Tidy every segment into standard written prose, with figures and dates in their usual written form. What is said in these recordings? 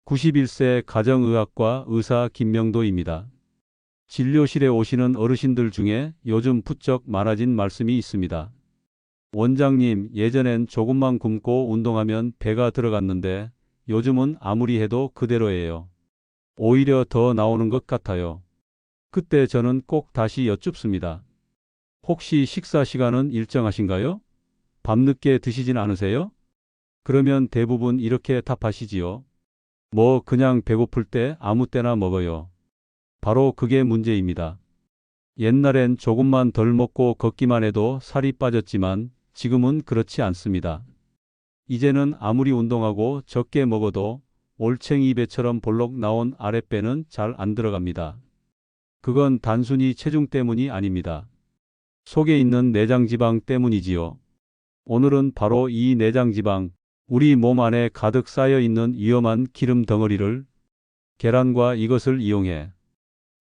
91세 가정의학과 의사 김명도입니다. 진료실에 오시는 어르신들 중에 요즘 부쩍 많아진 말씀이 있습니다. 원장님, 예전엔 조금만 굶고 운동하면 배가 들어갔는데 요즘은 아무리 해도 그대로예요. 오히려 더 나오는 것 같아요. 그때 저는 꼭 다시 여쭙습니다. 혹시 식사 시간은 일정하신가요? 밤늦게 드시진 않으세요? 그러면 대부분 이렇게 답하시지요. 뭐 그냥 배고플 때 아무 때나 먹어요. 바로 그게 문제입니다. 옛날엔 조금만 덜 먹고 걷기만 해도 살이 빠졌지만 지금은 그렇지 않습니다. 이제는 아무리 운동하고 적게 먹어도 올챙이 배처럼 볼록 나온 아랫배는 잘 안 들어갑니다. 그건 단순히 체중 때문이 아닙니다. 속에 있는 내장지방 때문이지요. 오늘은 바로 이 내장지방, 우리 몸 안에 가득 쌓여 있는 위험한 기름 덩어리를 계란과 이것을 이용해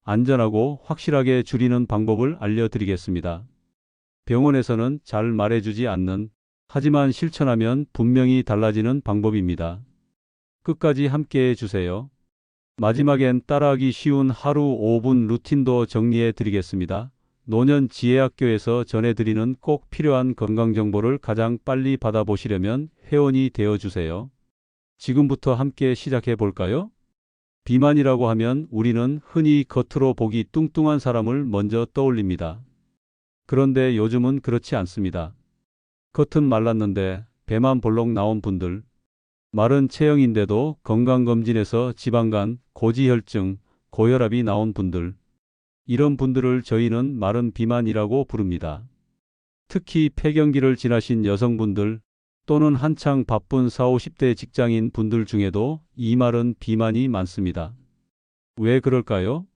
안전하고 확실하게 줄이는 방법을 알려드리겠습니다. 병원에서는 잘 말해주지 않는, 하지만 실천하면 분명히 달라지는 방법입니다. 끝까지 함께 해주세요. 마지막엔 따라하기 쉬운 하루 5분 루틴도 정리해 드리겠습니다. 노년 지혜학교에서 전해드리는 꼭 필요한 건강정보를 가장 빨리 받아보시려면 회원이 되어주세요. 지금부터 함께 시작해 볼까요? 비만이라고 하면 우리는 흔히 겉으로 보기 뚱뚱한 사람을 먼저 떠올립니다. 그런데 요즘은 그렇지 않습니다. 겉은 말랐는데 배만 볼록 나온 분들, 마른 체형인데도 건강검진에서 지방간, 고지혈증, 고혈압이 나온 분들, 이런 분들을 저희는 마른 비만이라고 부릅니다. 특히 폐경기를 지나신 여성분들 또는 한창 바쁜 40, 50대 직장인 분들 중에도 이 마른 비만이 많습니다. 왜 그럴까요?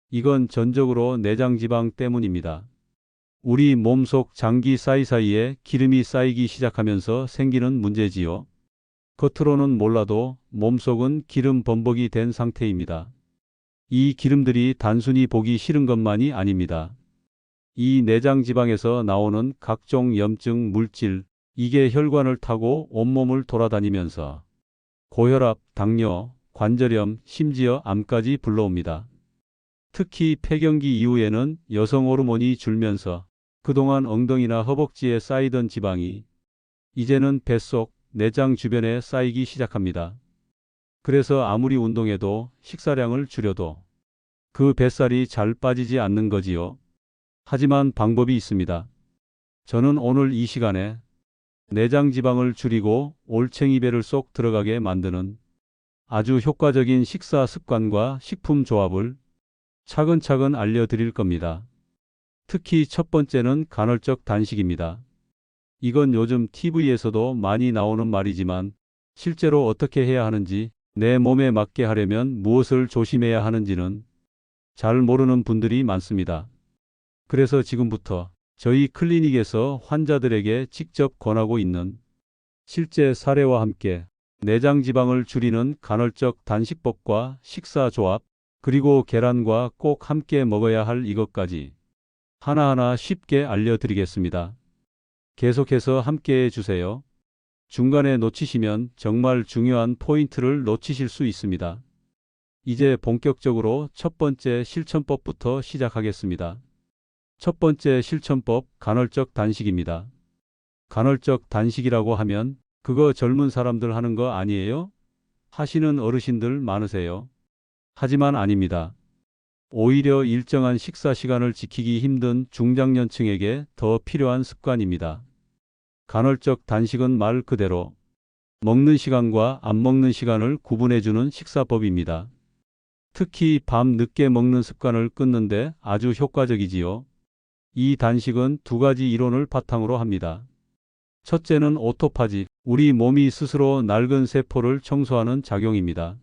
이건 전적으로 내장지방 때문입니다. 우리 몸속 장기 사이사이에 기름이 쌓이기 시작하면서 생기는 문제지요. 겉으로는 몰라도 몸속은 기름 범벅이 된 상태입니다. 이 기름들이 단순히 보기 싫은 것만이 아닙니다. 이 내장지방에서 나오는 각종 염증 물질, 이게 혈관을 타고 온몸을 돌아다니면서 고혈압, 당뇨, 관절염, 심지어 암까지 불러옵니다. 특히 폐경기 이후에는 여성 호르몬이 줄면서 그동안 엉덩이나 허벅지에 쌓이던 지방이 이제는 뱃속, 내장 주변에 쌓이기 시작합니다. 그래서 아무리 운동해도 식사량을 줄여도 그 뱃살이 잘 빠지지 않는 거지요. 하지만 방법이 있습니다. 저는 오늘 이 시간에 내장 지방을 줄이고 올챙이 배를 쏙 들어가게 만드는 아주 효과적인 식사 습관과 식품 조합을 차근차근 알려드릴 겁니다. 특히 첫 번째는 간헐적 단식입니다. 이건 요즘 TV에서도 많이 나오는 말이지만 실제로 어떻게 해야 하는지, 내 몸에 맞게 하려면 무엇을 조심해야 하는지는 잘 모르는 분들이 많습니다. 그래서 지금부터 저희 클리닉에서 환자들에게 직접 권하고 있는 실제 사례와 함께 내장 지방을 줄이는 간헐적 단식법과 식사 조합, 그리고 계란과 꼭 함께 먹어야 할 이것까지 하나하나 쉽게 알려드리겠습니다. 계속해서 함께 해주세요. 중간에 놓치시면 정말 중요한 포인트를 놓치실 수 있습니다. 이제 본격적으로 첫 번째 실천법부터 시작하겠습니다. 첫 번째 실천법, 간헐적 단식입니다. 간헐적 단식이라고 하면 그거 젊은 사람들 하는 거 아니에요? 하시는 어르신들 많으세요. 하지만 아닙니다. 오히려 일정한 식사 시간을 지키기 힘든 중장년층에게 더 필요한 습관입니다. 간헐적 단식은 말 그대로 먹는 시간과 안 먹는 시간을 구분해주는 식사법입니다. 특히 밤 늦게 먹는 습관을 끊는데 아주 효과적이지요. 이 단식은 두 가지 이론을 바탕으로 합니다. 첫째는 오토파지, 우리 몸이 스스로 낡은 세포를 청소하는 작용입니다.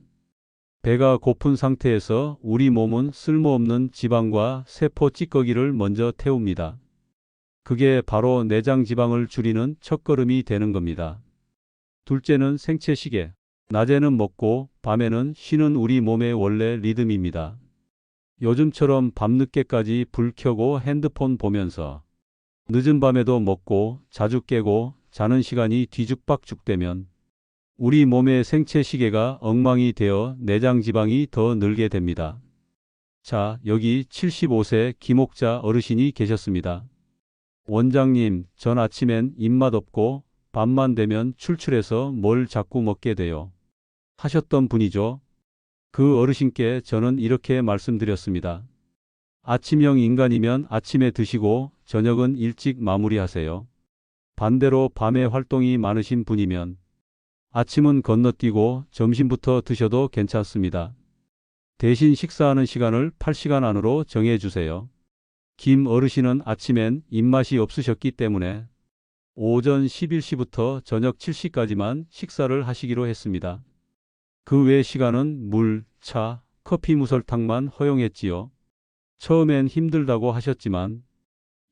배가 고픈 상태에서 우리 몸은 쓸모없는 지방과 세포 찌꺼기를 먼저 태웁니다. 그게 바로 내장 지방을 줄이는 첫걸음이 되는 겁니다. 둘째는 생체시계, 낮에는 먹고 밤에는 쉬는 우리 몸의 원래 리듬입니다. 요즘처럼 밤늦게까지 불 켜고 핸드폰 보면서 늦은 밤에도 먹고 자주 깨고 자는 시간이 뒤죽박죽되면 우리 몸의 생체 시계가 엉망이 되어 내장 지방이 더 늘게 됩니다. 자, 여기 75세 김옥자 어르신이 계셨습니다. 원장님, 전 아침엔 입맛 없고 밤만 되면 출출해서 뭘 자꾸 먹게 돼요. 하셨던 분이죠. 그 어르신께 저는 이렇게 말씀드렸습니다. 아침형 인간이면 아침에 드시고 저녁은 일찍 마무리하세요. 반대로 밤에 활동이 많으신 분이면 아침은 건너뛰고 점심부터 드셔도 괜찮습니다. 대신 식사하는 시간을 8시간 안으로 정해주세요. 김 어르신은 아침엔 입맛이 없으셨기 때문에 오전 11시부터 저녁 7시까지만 식사를 하시기로 했습니다. 그 외 시간은 물, 차, 커피 무설탕만 허용했지요. 처음엔 힘들다고 하셨지만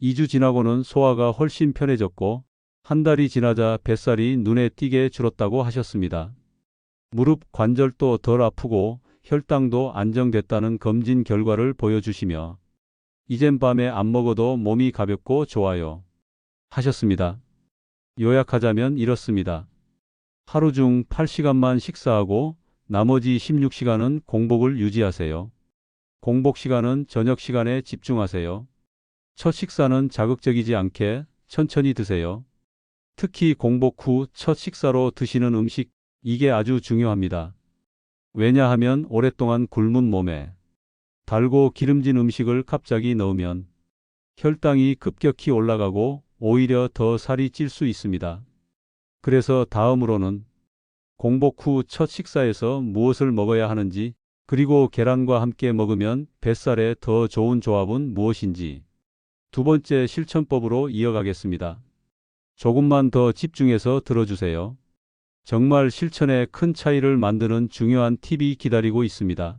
2주 지나고는 소화가 훨씬 편해졌고 한 달이 지나자 뱃살이 눈에 띄게 줄었다고 하셨습니다. 무릎 관절도 덜 아프고 혈당도 안정됐다는 검진 결과를 보여주시며 이젠 밤에 안 먹어도 몸이 가볍고 좋아요. 하셨습니다. 요약하자면 이렇습니다. 하루 중 8시간만 식사하고 나머지 16시간은 공복을 유지하세요. 공복 시간은 저녁 시간에 집중하세요. 첫 식사는 자극적이지 않게 천천히 드세요. 특히 공복 후 첫 식사로 드시는 음식, 이게 아주 중요합니다. 왜냐하면 오랫동안 굶은 몸에 달고 기름진 음식을 갑자기 넣으면 혈당이 급격히 올라가고 오히려 더 살이 찔 수 있습니다. 그래서 다음으로는 공복 후 첫 식사에서 무엇을 먹어야 하는지, 그리고 계란과 함께 먹으면 뱃살에 더 좋은 조합은 무엇인지 두 번째 실천법으로 이어가겠습니다. 조금만 더 집중해서 들어주세요. 정말 실천에 큰 차이를 만드는 중요한 팁이 기다리고 있습니다.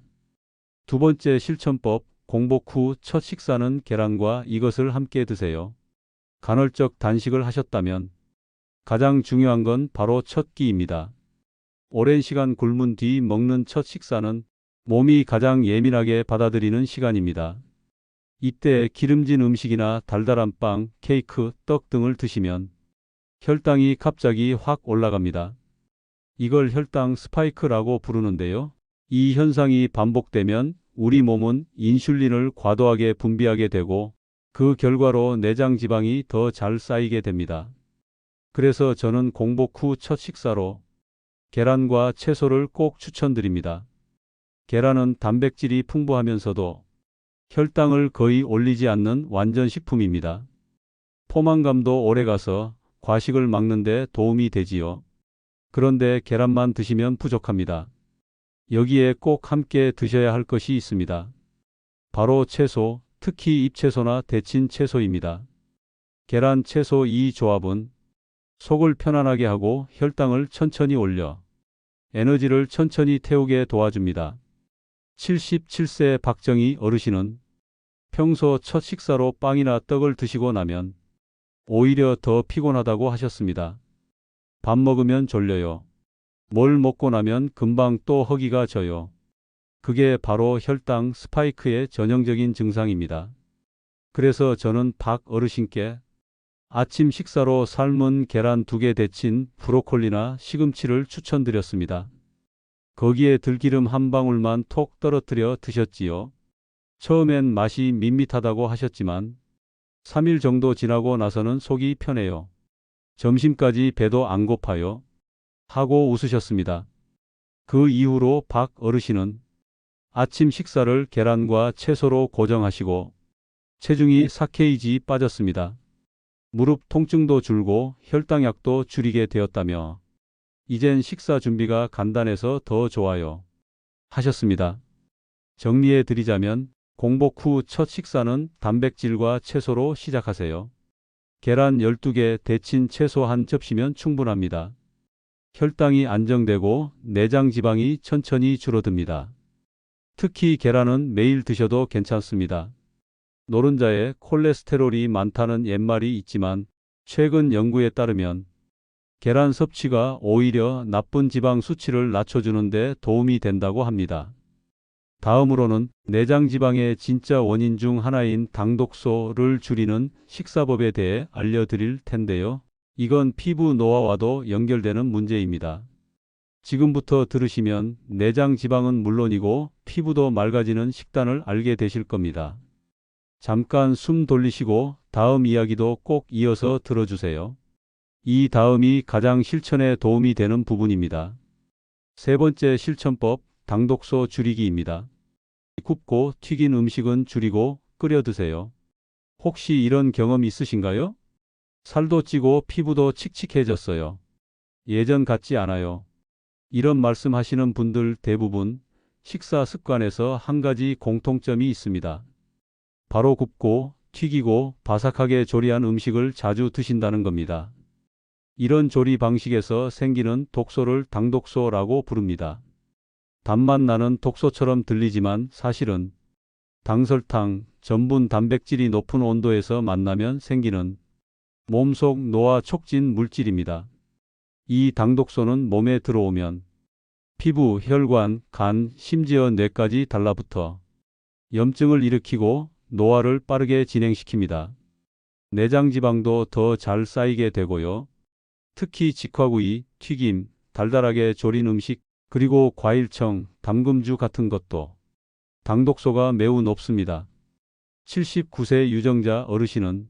두 번째 실천법, 공복 후 첫 식사는 계란과 이것을 함께 드세요. 간헐적 단식을 하셨다면 가장 중요한 건 바로 첫 끼입니다. 오랜 시간 굶은 뒤 먹는 첫 식사는 몸이 가장 예민하게 받아들이는 시간입니다. 이때 기름진 음식이나 달달한 빵, 케이크, 떡 등을 드시면 혈당이 갑자기 확 올라갑니다. 이걸 혈당 스파이크라고 부르는데요. 이 현상이 반복되면 우리 몸은 인슐린을 과도하게 분비하게 되고 그 결과로 내장 지방이 더 잘 쌓이게 됩니다. 그래서 저는 공복 후 첫 식사로 계란과 채소를 꼭 추천드립니다. 계란은 단백질이 풍부하면서도 혈당을 거의 올리지 않는 완전 식품입니다. 포만감도 오래가서 과식을 막는 데 도움이 되지요. 그런데 계란만 드시면 부족합니다. 여기에 꼭 함께 드셔야 할 것이 있습니다. 바로 채소, 특히 잎채소나 데친 채소입니다. 계란, 채소 이 조합은 속을 편안하게 하고 혈당을 천천히 올려 에너지를 천천히 태우게 도와줍니다. 77세 박정희 어르신은 평소 첫 식사로 빵이나 떡을 드시고 나면 오히려 더 피곤하다고 하셨습니다. 밥 먹으면 졸려요. 뭘 먹고 나면 금방 또 허기가 져요. 그게 바로 혈당 스파이크의 전형적인 증상입니다. 그래서 저는 박 어르신께 아침 식사로 삶은 계란 2개 데친 브로콜리나 시금치를 추천드렸습니다. 거기에 들기름 한 방울만 톡 떨어뜨려 드셨지요. 처음엔 맛이 밋밋하다고 하셨지만 3일 정도 지나고 나서는 속이 편해요. 점심까지 배도 안 고파요. 하고 웃으셨습니다. 그 이후로 박 어르신은 아침 식사를 계란과 채소로 고정하시고 체중이 4kg 빠졌습니다. 무릎 통증도 줄고 혈당약도 줄이게 되었다며 이젠 식사 준비가 간단해서 더 좋아요. 하셨습니다. 정리해 드리자면 공복 후 첫 식사는 단백질과 채소로 시작하세요. 계란 12개, 데친 채소 한 접시면 충분합니다. 혈당이 안정되고 내장 지방이 천천히 줄어듭니다. 특히 계란은 매일 드셔도 괜찮습니다. 노른자에 콜레스테롤이 많다는 옛말이 있지만 최근 연구에 따르면 계란 섭취가 오히려 나쁜 지방 수치를 낮춰주는 데 도움이 된다고 합니다. 다음으로는 내장 지방의 진짜 원인 중 하나인 당독소를 줄이는 식사법에 대해 알려드릴 텐데요. 이건 피부 노화와도 연결되는 문제입니다. 지금부터 들으시면 내장 지방은 물론이고 피부도 맑아지는 식단을 알게 되실 겁니다. 잠깐 숨 돌리시고 다음 이야기도 꼭 이어서 들어주세요. 이 다음이 가장 실천에 도움이 되는 부분입니다. 세 번째 실천법, 당독소 줄이기입니다. 굽고 튀긴 음식은 줄이고 끓여 드세요. 혹시 이런 경험 있으신가요? 살도 찌고 피부도 칙칙해졌어요. 예전 같지 않아요. 이런 말씀하시는 분들 대부분 식사 습관에서 한 가지 공통점이 있습니다. 바로 굽고 튀기고 바삭하게 조리한 음식을 자주 드신다는 겁니다. 이런 조리 방식에서 생기는 독소를 당독소라고 부릅니다. 단맛 나는 독소처럼 들리지만 사실은 당설탕, 전분 단백질이 높은 온도에서 만나면 생기는 몸속 노화 촉진 물질입니다. 이 당독소는 몸에 들어오면 피부, 혈관, 간, 심지어 뇌까지 달라붙어 염증을 일으키고 노화를 빠르게 진행시킵니다. 내장 지방도 더 잘 쌓이게 되고요. 특히 직화구이, 튀김, 달달하게 조린 음식, 그리고 과일청, 담금주 같은 것도 당독소가 매우 높습니다. 79세 유정자 어르신은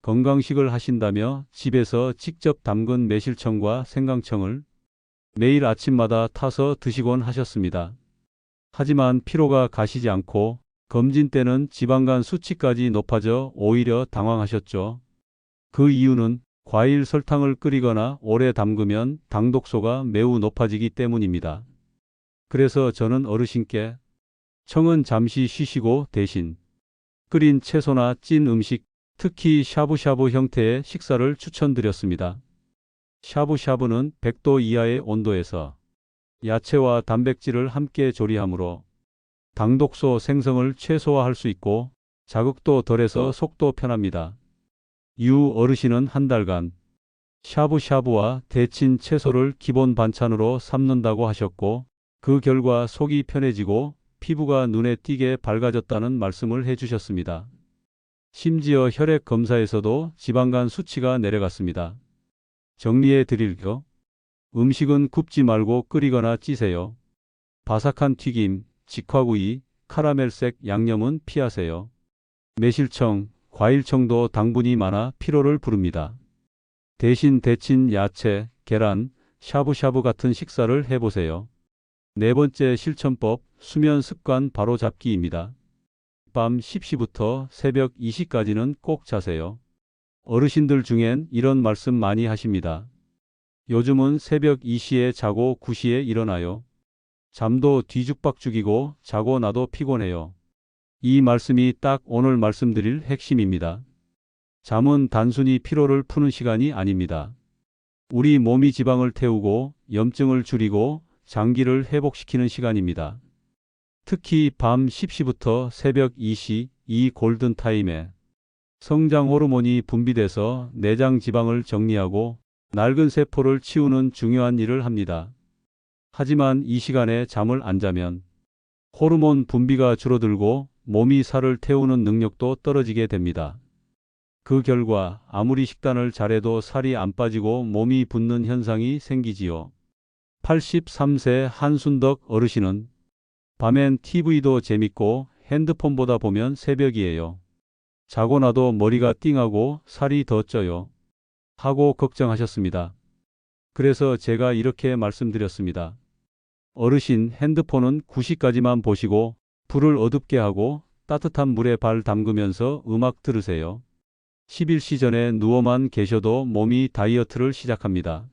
건강식을 하신다며 집에서 직접 담근 매실청과 생강청을 매일 아침마다 타서 드시곤 하셨습니다. 하지만 피로가 가시지 않고 검진 때는 지방간 수치까지 높아져 오히려 당황하셨죠. 그 이유는 과일 설탕을 끓이거나 오래 담그면 당독소가 매우 높아지기 때문입니다. 그래서 저는 어르신께 청은 잠시 쉬시고 대신 끓인 채소나 찐 음식, 특히 샤브샤브 형태의 식사를 추천드렸습니다. 샤브샤브는 100도 이하의 온도에서 야채와 단백질을 함께 조리하므로 당독소 생성을 최소화할 수 있고 자극도 덜해서 속도 편합니다. 유 어르신은 한 달간 샤브샤브와 데친 채소를 기본 반찬으로 삼는다고 하셨고 그 결과 속이 편해지고 피부가 눈에 띄게 밝아졌다는 말씀을 해주셨습니다. 심지어 혈액 검사에서도 지방간 수치가 내려갔습니다. 정리해 드릴게요. 음식은 굽지 말고 끓이거나 찌세요. 바삭한 튀김, 직화구이, 카라멜색 양념은 피하세요. 매실청, 과일청도 당분이 많아 피로를 부릅니다. 대신 데친 야채, 계란, 샤브샤브 같은 식사를 해보세요. 네 번째 실천법, 수면 습관 바로잡기입니다. 밤 10시부터 새벽 2시까지는 꼭 자세요. 어르신들 중엔 이런 말씀 많이 하십니다. 요즘은 새벽 2시에 자고 9시에 일어나요. 잠도 뒤죽박죽이고 자고 나도 피곤해요. 이 말씀이 딱 오늘 말씀드릴 핵심입니다. 잠은 단순히 피로를 푸는 시간이 아닙니다. 우리 몸이 지방을 태우고 염증을 줄이고 장기를 회복시키는 시간입니다. 특히 밤 10시부터 새벽 2시 이 골든타임에 성장 호르몬이 분비돼서 내장 지방을 정리하고 낡은 세포를 치우는 중요한 일을 합니다. 하지만 이 시간에 잠을 안 자면 호르몬 분비가 줄어들고 몸이 살을 태우는 능력도 떨어지게 됩니다. 그 결과 아무리 식단을 잘해도 살이 안 빠지고 몸이 붓는 현상이 생기지요. 83세 한순덕 어르신은 밤엔 TV도 재밌고 핸드폰 보다 보면 새벽이에요. 자고 나도 머리가 띵하고 살이 더 쪄요. 하고 걱정하셨습니다. 그래서 제가 이렇게 말씀드렸습니다. 어르신, 핸드폰은 9시까지만 보시고 불을 어둡게 하고 따뜻한 물에 발 담그면서 음악 들으세요. 11시 전에 누워만 계셔도 몸이 다이어트를 시작합니다.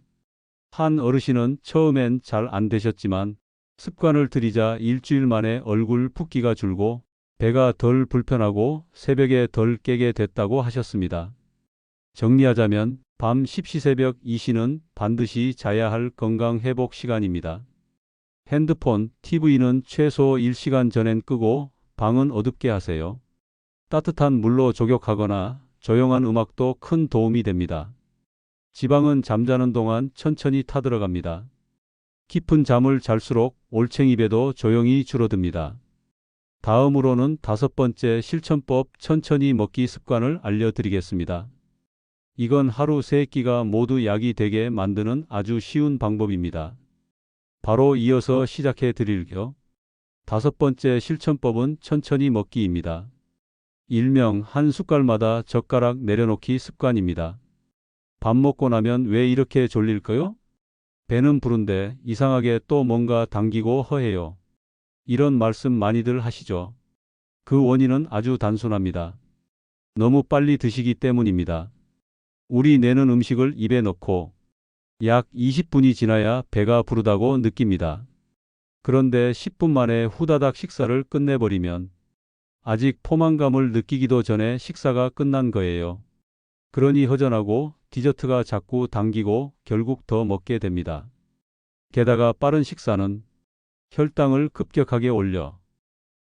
한 어르신은 처음엔 잘 안 되셨지만 습관을 들이자 일주일 만에 얼굴 붓기가 줄고 배가 덜 불편하고 새벽에 덜 깨게 됐다고 하셨습니다. 정리하자면 밤 10시 새벽 2시는 반드시 자야 할 건강 회복 시간입니다. 핸드폰, TV는 최소 1시간 전엔 끄고 방은 어둡게 하세요. 따뜻한 물로 조격하거나 조용한 음악도 큰 도움이 됩니다. 지방은 잠자는 동안 천천히 타들어갑니다. 깊은 잠을 잘수록 올챙이배도 조용히 줄어듭니다. 다음으로는 5번째 실천법 천천히 먹기 습관을 알려드리겠습니다. 이건 하루 3끼가 모두 약이 되게 만드는 아주 쉬운 방법입니다. 바로 이어서 시작해 드릴게요. 다섯 번째 실천법은 천천히 먹기입니다. 일명 한 숟갈마다 젓가락 내려놓기 습관입니다. 밥 먹고 나면 왜 이렇게 졸릴까요? 배는 부른데 이상하게 또 뭔가 당기고 허해요. 이런 말씀 많이들 하시죠? 그 원인은 아주 단순합니다. 너무 빨리 드시기 때문입니다. 우리 뇌는 음식을 입에 넣고 약 20분이 지나야 배가 부르다고 느낍니다. 그런데 10분 만에 후다닥 식사를 끝내버리면 아직 포만감을 느끼기도 전에 식사가 끝난 거예요. 그러니 허전하고 디저트가 자꾸 당기고 결국 더 먹게 됩니다. 게다가 빠른 식사는 혈당을 급격하게 올려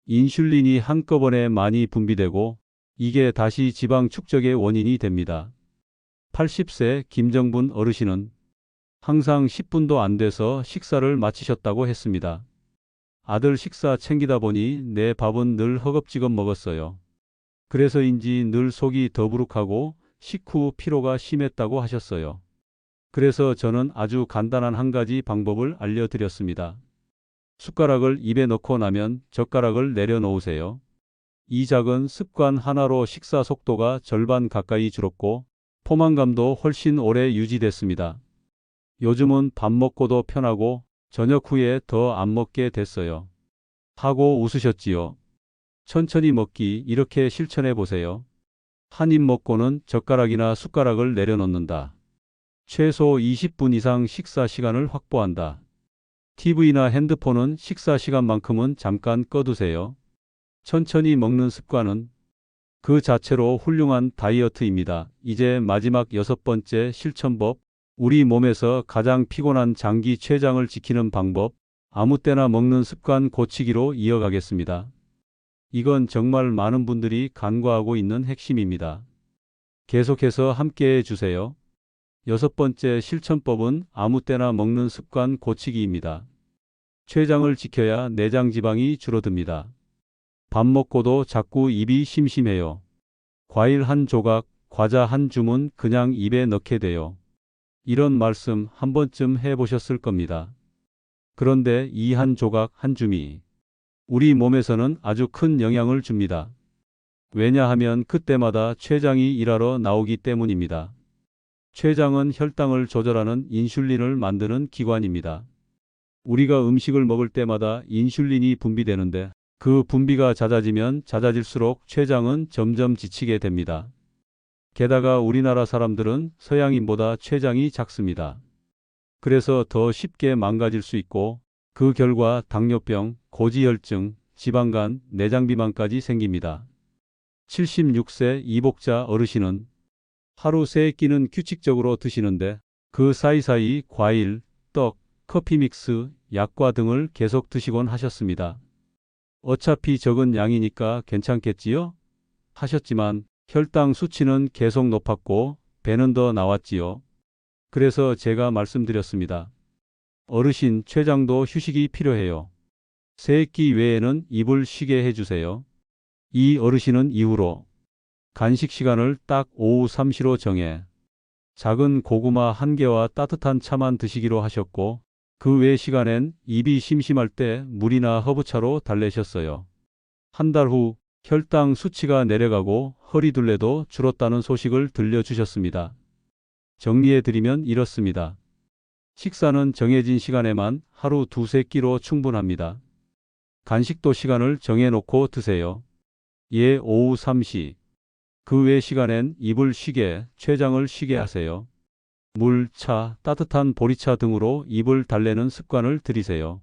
인슐린이 한꺼번에 많이 분비되고 이게 다시 지방 축적의 원인이 됩니다. 80세 김정분 어르신은 항상 10분도 안 돼서 식사를 마치셨다고 했습니다. 아들 식사 챙기다 보니 내 밥은 늘 허겁지겁 먹었어요. 그래서인지 늘 속이 더부룩하고 식후 피로가 심했다고 하셨어요. 그래서 저는 아주 간단한 한 가지 방법을 알려드렸습니다. 숟가락을 입에 넣고 나면 젓가락을 내려놓으세요. 이 작은 습관 하나로 식사 속도가 절반 가까이 줄었고 포만감도 훨씬 오래 유지됐습니다. 요즘은 밥 먹고도 편하고 저녁 후에 더 안 먹게 됐어요. 하고 웃으셨지요. 천천히 먹기 이렇게 실천해 보세요. 한 입 먹고는 젓가락이나 숟가락을 내려놓는다. 최소 20분 이상 식사 시간을 확보한다. TV나 핸드폰은 식사 시간만큼은 잠깐 꺼두세요. 천천히 먹는 습관은 그 자체로 훌륭한 다이어트입니다. 이제 마지막 여섯 번째 실천법, 우리 몸에서 가장 피곤한 장기 췌장을 지키는 방법, 아무 때나 먹는 습관 고치기로 이어가겠습니다. 이건 정말 많은 분들이 간과하고 있는 핵심입니다. 계속해서 함께해 주세요. 여섯 번째 실천법은 아무 때나 먹는 습관 고치기입니다. 췌장을 지켜야 내장 지방이 줄어듭니다. 밥 먹고도 자꾸 입이 심심해요. 과일 한 조각, 과자 한 줌은 그냥 입에 넣게 돼요. 이런 말씀 한 번쯤 해보셨을 겁니다. 그런데 이 한 조각 한 줌이 우리 몸에서는 아주 큰 영향을 줍니다. 왜냐하면 그때마다 췌장이 일하러 나오기 때문입니다. 췌장은 혈당을 조절하는 인슐린을 만드는 기관입니다. 우리가 음식을 먹을 때마다 인슐린이 분비되는데 그 분비가 잦아지면 잦아질수록 췌장은 점점 지치게 됩니다. 게다가 우리나라 사람들은 서양인보다 췌장이 작습니다. 그래서 더 쉽게 망가질 수 있고 그 결과 당뇨병, 고지혈증, 지방간, 내장비만까지 생깁니다. 76세 이복자 어르신은 하루 3끼는 규칙적으로 드시는데 그 사이사이 과일, 떡, 커피 믹스, 약과 등을 계속 드시곤 하셨습니다. 어차피 적은 양이니까 괜찮겠지요? 하셨지만 혈당 수치는 계속 높았고 배는 더 나왔지요. 그래서 제가 말씀드렸습니다. 어르신 췌장도 휴식이 필요해요. 3끼 외에는 입을 쉬게 해주세요. 이 어르신은 이후로 간식 시간을 딱 오후 3시로 정해 작은 고구마 1개와 따뜻한 차만 드시기로 하셨고 그 외 시간엔 입이 심심할 때 물이나 허브차로 달래셨어요. 한 달 후 혈당 수치가 내려가고 허리둘레도 줄었다는 소식을 들려주셨습니다. 정리해드리면 이렇습니다. 식사는 정해진 시간에만 하루 2~3끼로 충분합니다. 간식도 시간을 정해놓고 드세요. 예, 오후 3시. 그 외 시간엔 입을 쉬게, 췌장을 쉬게 하세요. 물, 차, 따뜻한 보리차 등으로 입을 달래는 습관을 들이세요.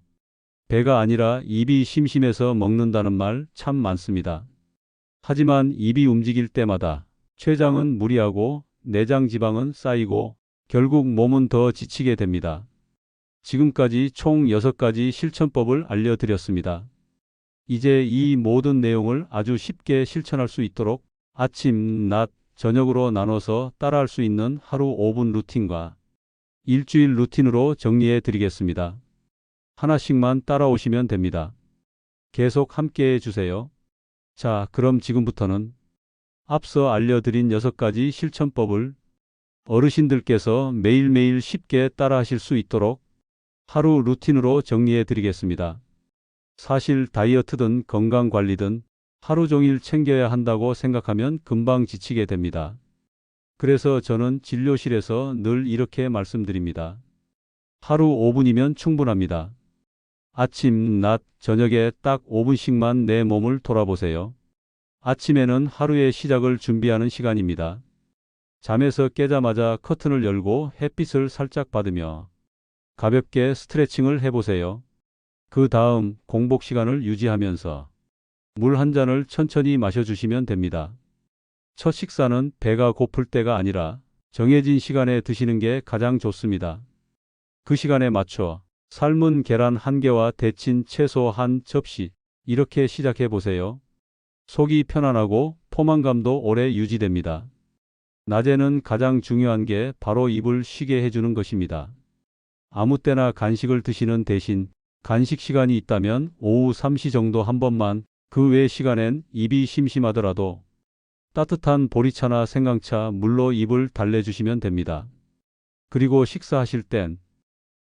배가 아니라 입이 심심해서 먹는다는 말 참 많습니다. 하지만 입이 움직일 때마다 췌장은 무리하고 내장 지방은 쌓이고 결국 몸은 더 지치게 됩니다. 지금까지 총 6가지 실천법을 알려드렸습니다. 이제 이 모든 내용을 아주 쉽게 실천할 수 있도록 아침, 낮, 저녁으로 나눠서 따라할 수 있는 하루 5분 루틴과 일주일 루틴으로 정리해 드리겠습니다. 하나씩만 따라오시면 됩니다. 계속 함께 해주세요. 자, 그럼 지금부터는 앞서 알려드린 6가지 실천법을 어르신들께서 매일매일 쉽게 따라하실 수 있도록 하루 루틴으로 정리해 드리겠습니다. 사실 다이어트든 건강 관리든 하루 종일 챙겨야 한다고 생각하면 금방 지치게 됩니다. 그래서 저는 진료실에서 늘 이렇게 말씀드립니다. 하루 5분이면 충분합니다. 아침, 낮, 저녁에 딱 5분씩만 내 몸을 돌아보세요. 아침에는 하루의 시작을 준비하는 시간입니다. 잠에서 깨자마자 커튼을 열고 햇빛을 살짝 받으며 가볍게 스트레칭을 해보세요. 그 다음 공복 시간을 유지하면서 물 한 잔을 천천히 마셔주시면 됩니다. 첫 식사는 배가 고플 때가 아니라 정해진 시간에 드시는 게 가장 좋습니다. 그 시간에 맞춰 삶은 계란 한 개와 데친 채소 한 접시 이렇게 시작해 보세요. 속이 편안하고 포만감도 오래 유지됩니다. 낮에는 가장 중요한 게 바로 입을 쉬게 해주는 것입니다. 아무 때나 간식을 드시는 대신 간식 시간이 있다면 오후 3시 정도 한 번만, 그 외 시간엔 입이 심심하더라도 따뜻한 보리차나 생강차 물로 입을 달래주시면 됩니다. 그리고 식사하실 땐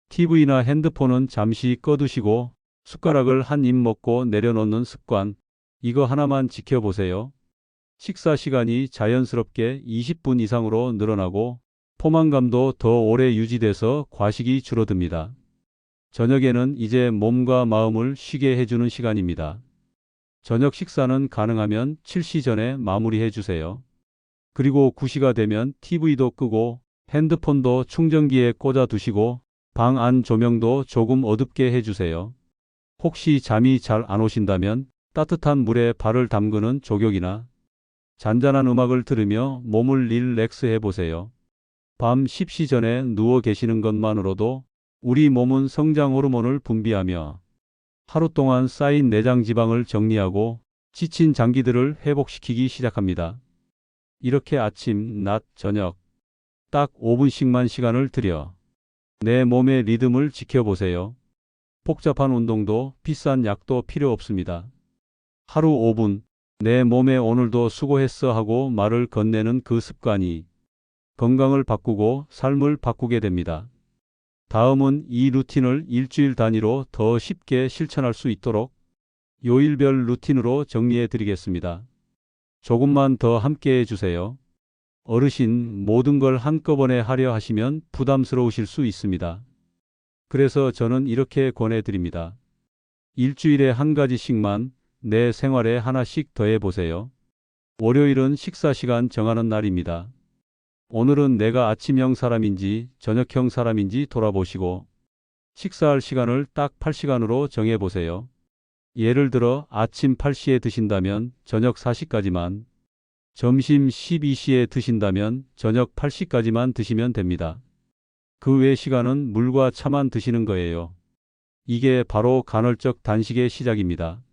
TV나 핸드폰은 잠시 꺼두시고 숟가락을 한 입 먹고 내려놓는 습관, 이거 하나만 지켜보세요. 식사 시간이 자연스럽게 20분 이상으로 늘어나고 포만감도 더 오래 유지돼서 과식이 줄어듭니다. 저녁에는 이제 몸과 마음을 쉬게 해주는 시간입니다. 저녁 식사는 가능하면 7시 전에 마무리해 주세요. 그리고 9시가 되면 TV도 끄고 핸드폰도 충전기에 꽂아 두시고 방 안 조명도 조금 어둡게 해주세요. 혹시 잠이 잘 안 오신다면 따뜻한 물에 발을 담그는 족욕이나 잔잔한 음악을 들으며 몸을 릴렉스 해보세요. 밤 10시 전에 누워 계시는 것만으로도 우리 몸은 성장 호르몬을 분비하며 하루 동안 쌓인 내장 지방을 정리하고 지친 장기들을 회복시키기 시작합니다. 이렇게 아침, 낮, 저녁 딱 5분씩만 시간을 들여 내 몸의 리듬을 지켜보세요. 복잡한 운동도 비싼 약도 필요 없습니다. 하루 5분, 내 몸에 오늘도 수고했어 하고 말을 건네는 그 습관이 건강을 바꾸고 삶을 바꾸게 됩니다. 다음은 이 루틴을 일주일 단위로 더 쉽게 실천할 수 있도록 요일별 루틴으로 정리해 드리겠습니다. 조금만 더 함께 해주세요. 어르신, 모든 걸 한꺼번에 하려 하시면 부담스러우실 수 있습니다. 그래서 저는 이렇게 권해드립니다. 일주일에 한 가지씩만 내 생활에 하나씩 더해보세요. 월요일은 식사 시간 정하는 날입니다. 오늘은 내가 아침형 사람인지 저녁형 사람인지 돌아보시고 식사할 시간을 딱 8시간으로 정해보세요. 예를 들어 아침 8시에 드신다면 저녁 4시까지만, 점심 12시에 드신다면 저녁 8시까지만 드시면 됩니다. 그 외 시간은 물과 차만 드시는 거예요. 이게 바로 간헐적 단식의 시작입니다.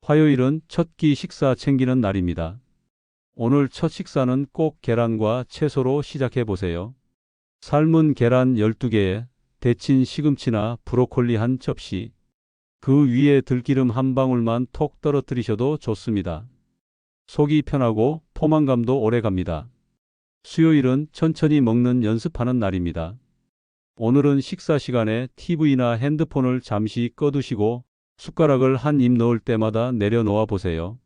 화요일은 첫 끼 식사 챙기는 날입니다. 오늘 첫 식사는 꼭 계란과 채소로 시작해 보세요. 삶은 계란 12개에 데친 시금치나 브로콜리 한 접시, 그 위에 들기름 한 방울만 톡 떨어뜨리셔도 좋습니다. 속이 편하고 포만감도 오래 갑니다. 수요일은 천천히 먹는 연습하는 날입니다. 오늘은 식사 시간에 TV나 핸드폰을 잠시 꺼두시고 숟가락을 한 입 넣을 때마다 내려놓아 보세요.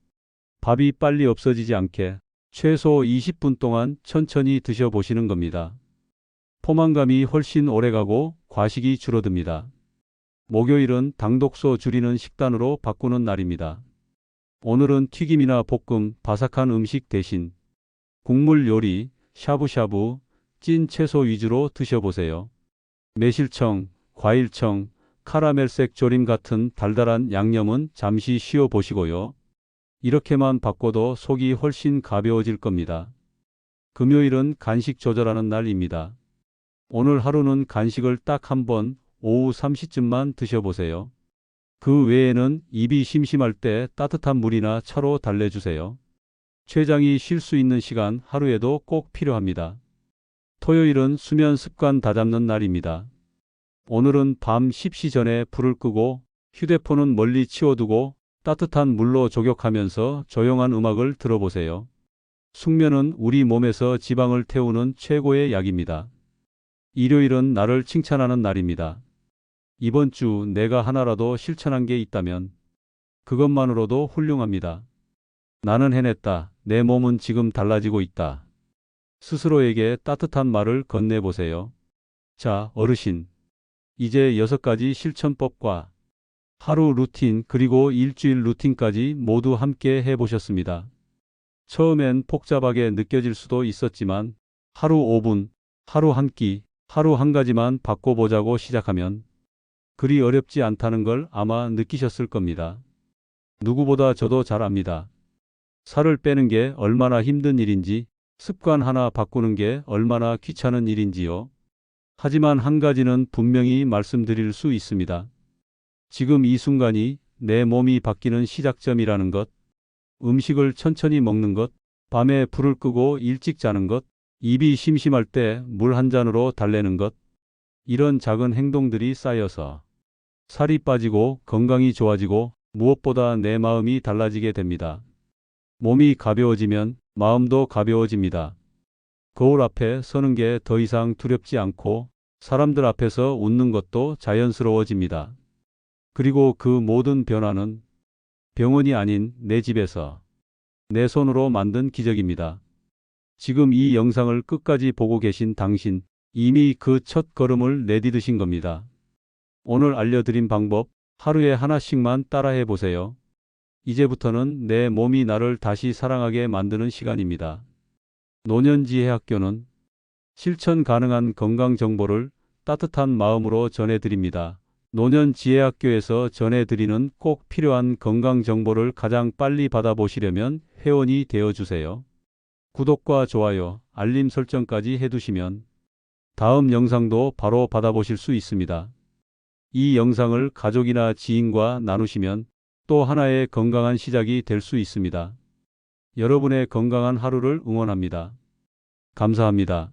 밥이 빨리 없어지지 않게 최소 20분 동안 천천히 드셔보시는 겁니다. 포만감이 훨씬 오래가고 과식이 줄어듭니다. 목요일은 당독소 줄이는 식단으로 바꾸는 날입니다. 오늘은 튀김이나 볶음, 바삭한 음식 대신 국물 요리, 샤브샤브, 찐 채소 위주로 드셔보세요. 매실청, 과일청, 카라멜색 조림 같은 달달한 양념은 잠시 쉬어보시고요. 이렇게만 바꿔도 속이 훨씬 가벼워질 겁니다. 금요일은 간식 조절하는 날입니다. 오늘 하루는 간식을 딱 한 번 오후 3시쯤만 드셔보세요. 그 외에는 입이 심심할 때 따뜻한 물이나 차로 달래주세요. 췌장이 쉴 수 있는 시간 하루에도 꼭 필요합니다. 토요일은 수면 습관 다잡는 날입니다. 오늘은 밤 10시 전에 불을 끄고 휴대폰은 멀리 치워두고 따뜻한 물로 족욕하면서 조용한 음악을 들어보세요. 숙면은 우리 몸에서 지방을 태우는 최고의 약입니다. 일요일은 나를 칭찬하는 날입니다. 이번 주 내가 하나라도 실천한 게 있다면 그것만으로도 훌륭합니다. 나는 해냈다. 내 몸은 지금 달라지고 있다. 스스로에게 따뜻한 말을 건네보세요. 자, 어르신. 이제 6가지 실천법과 하루 루틴 그리고 일주일 루틴까지 모두 함께 해보셨습니다. 처음엔 복잡하게 느껴질 수도 있었지만 하루 5분, 하루 한 끼, 하루 한 가지만 바꿔보자고 시작하면 그리 어렵지 않다는 걸 아마 느끼셨을 겁니다. 누구보다 저도 잘 압니다. 살을 빼는 게 얼마나 힘든 일인지, 습관 하나 바꾸는 게 얼마나 귀찮은 일인지요. 하지만 한 가지는 분명히 말씀드릴 수 있습니다. 지금 이 순간이 내 몸이 바뀌는 시작점이라는 것, 음식을 천천히 먹는 것, 밤에 불을 끄고 일찍 자는 것, 입이 심심할 때 물 한 잔으로 달래는 것, 이런 작은 행동들이 쌓여서 살이 빠지고 건강이 좋아지고 무엇보다 내 마음이 달라지게 됩니다. 몸이 가벼워지면 마음도 가벼워집니다. 거울 앞에 서는 게 더 이상 두렵지 않고 사람들 앞에서 웃는 것도 자연스러워집니다. 그리고 그 모든 변화는 병원이 아닌 내 집에서 내 손으로 만든 기적입니다. 지금 이 영상을 끝까지 보고 계신 당신, 이미 그 첫 걸음을 내디디신 겁니다. 오늘 알려드린 방법 하루에 하나씩만 따라해 보세요. 이제부터는 내 몸이 나를 다시 사랑하게 만드는 시간입니다. 노년지혜학교는 실천 가능한 건강 정보를 따뜻한 마음으로 전해드립니다. 노년지혜학교에서 전해드리는 꼭 필요한 건강 정보를 가장 빨리 받아보시려면 회원이 되어주세요. 구독과 좋아요, 알림 설정까지 해두시면 다음 영상도 바로 받아보실 수 있습니다. 이 영상을 가족이나 지인과 나누시면 또 하나의 건강한 시작이 될 수 있습니다. 여러분의 건강한 하루를 응원합니다. 감사합니다.